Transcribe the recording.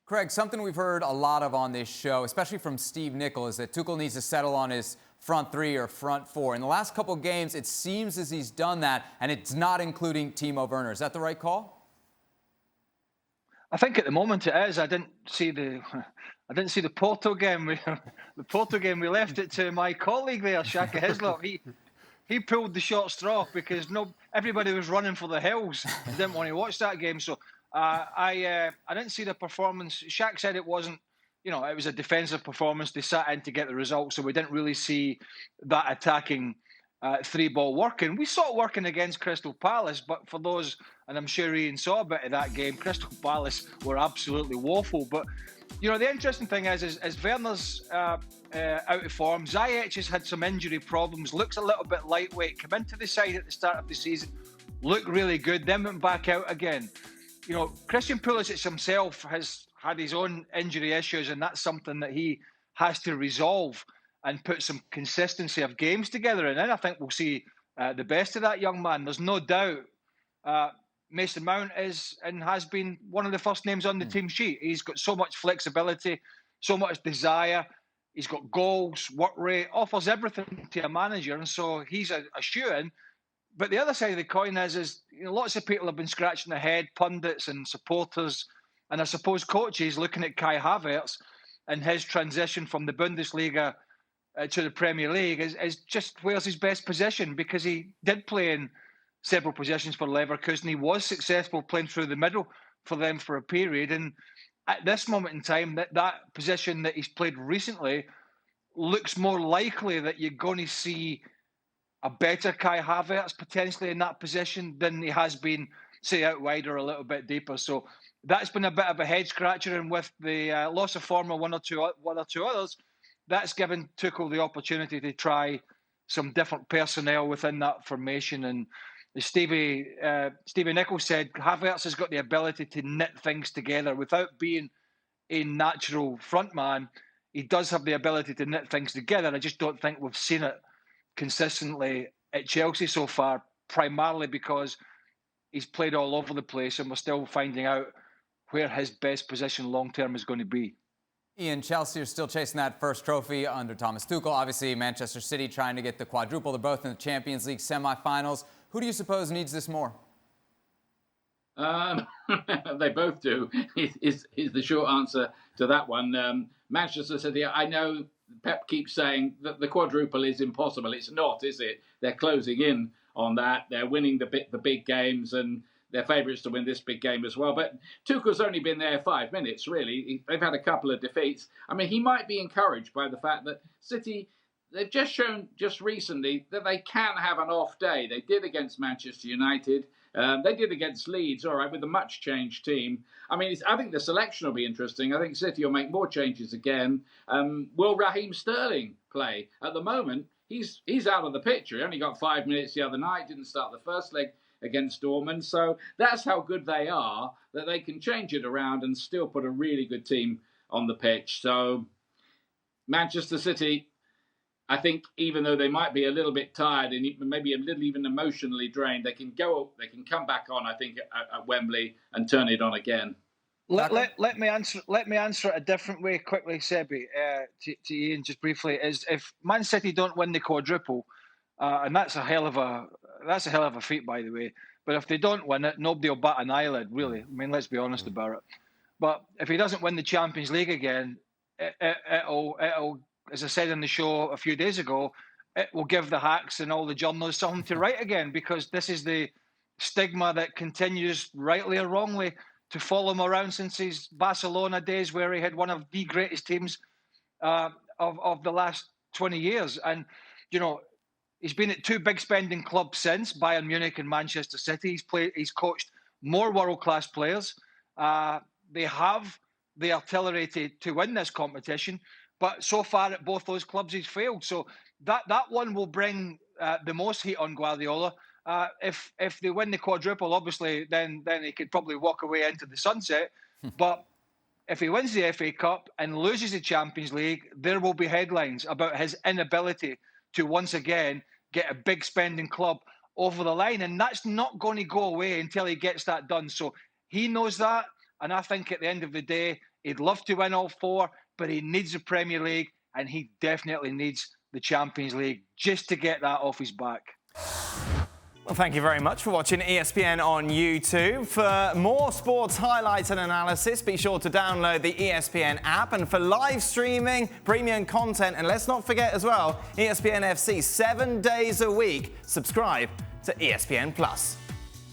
Craig, something we've heard a lot of on this show, especially from Steve Nicol, is that Tuchel needs to settle on his front three or front four. In the last couple of games, it seems as he's done that, and it's not including Timo Werner. Is that the right call? I think at the moment it is. I didn't see the Porto game. The Porto game, we left it to my colleague there, Shaka Hislop. He pulled the short straw because everybody was running for the hills. They didn't want to watch that game. So I didn't see the performance. Shaq said it wasn't, it was a defensive performance. They sat in to get the result, so we didn't really see that attacking three-ball working. We saw it working against Crystal Palace, but for those, and I'm sure Ian saw a bit of that game, Crystal Palace were absolutely woeful. But, the interesting thing is Werner's out of form. Ziyech has had some injury problems, looks a little bit lightweight, come into the side at the start of the season, looked really good, then went back out again. Christian Pulisic himself has had his own injury issues, and that's something that he has to resolve and put some consistency of games together. And then I think we'll see the best of that young man. There's no doubt Mason Mount is and has been one of the first names on the team sheet. He's got so much flexibility, so much desire. He's got goals, work rate, offers everything to a manager. And so he's a shoo-in. But the other side of the coin is lots of people have been scratching their head, pundits and supporters, and I suppose coaches looking at Kai Havertz and his transition from the Bundesliga to the Premier League is just where's his best position, because he did play in several positions for Leverkusen. He was successful playing through the middle for them for a period. And at this moment in time, that position that he's played recently looks more likely that you're going to see a better Kai Havertz potentially in that position than he has been, say, out wide or a little bit deeper. So that's been a bit of a head scratcher. And with the loss of form of one or two others, that's given Tuchel the opportunity to try some different personnel within that formation. And as Stevie Nicol said, Havertz has got the ability to knit things together without being a natural front man. He does have the ability to knit things together. I just don't think we've seen it consistently at Chelsea so far, primarily because he's played all over the place and we're still finding out where his best position long-term is going to be. Ian, Chelsea are still chasing that first trophy under Thomas Tuchel. Obviously, Manchester City trying to get the quadruple. They're both in the Champions League semifinals. Who do you suppose needs this more? They both do, is the short answer to that one. Manchester City, I know Pep keeps saying that the quadruple is impossible. It's not, is it? They're closing in on that. They're winning the big games, and they're favourites to win this big game as well. But Tuchel's only been there 5 minutes, really. They've had a couple of defeats. I mean, he might be encouraged by the fact that City, they've just shown just recently that they can have an off day. They did against Manchester United. They did against Leeds, all right, with a much-changed team. I mean, I think the selection will be interesting. I think City will make more changes again. Will Raheem Sterling play? At the moment, he's out of the picture. He only got 5 minutes the other night, didn't start the first leg against Dortmund. So that's how good they are, that they can change it around and still put a really good team on the pitch. So Manchester City, I think, even though they might be a little bit tired and maybe a little even emotionally drained, they can come back on, I think, at Wembley and turn it on again. Let me answer it a different way quickly, Sebi, to Ian, just briefly. Is if Man City don't win the quadruple, and that's a hell of a feat, by the way. But if they don't win it, nobody will bat an eyelid, really. I mean, let's be honest about it. But if he doesn't win the Champions League again, it'll, as I said in the show a few days ago, it will give the hacks and all the journalists something to write again, because this is the stigma that continues, rightly or wrongly, to follow him around since his Barcelona days, where he had one of the greatest teams of the last 20 years. And, he's been at two big spending clubs since, Bayern Munich and Manchester City. He's coached more world-class players. They have the artillery to win this competition. But so far at both those clubs, he's failed. So that one will bring the most heat on Guardiola. If they win the quadruple, obviously, then he could probably walk away into the sunset. But if he wins the FA Cup and loses the Champions League, there will be headlines about his inability to once again get a big spending club over the line. And that's not going to go away until he gets that done. So he knows that. And I think at the end of the day, He'd love to win all 4, but he needs the Premier League, and he definitely needs the Champions League just to get that off his back. Well, thank you very much for watching ESPN on YouTube. For more sports highlights and analysis, be sure to download the ESPN app. And for live streaming, premium content, and let's not forget as well, ESPNFC 7 days a week. Subscribe to ESPN+.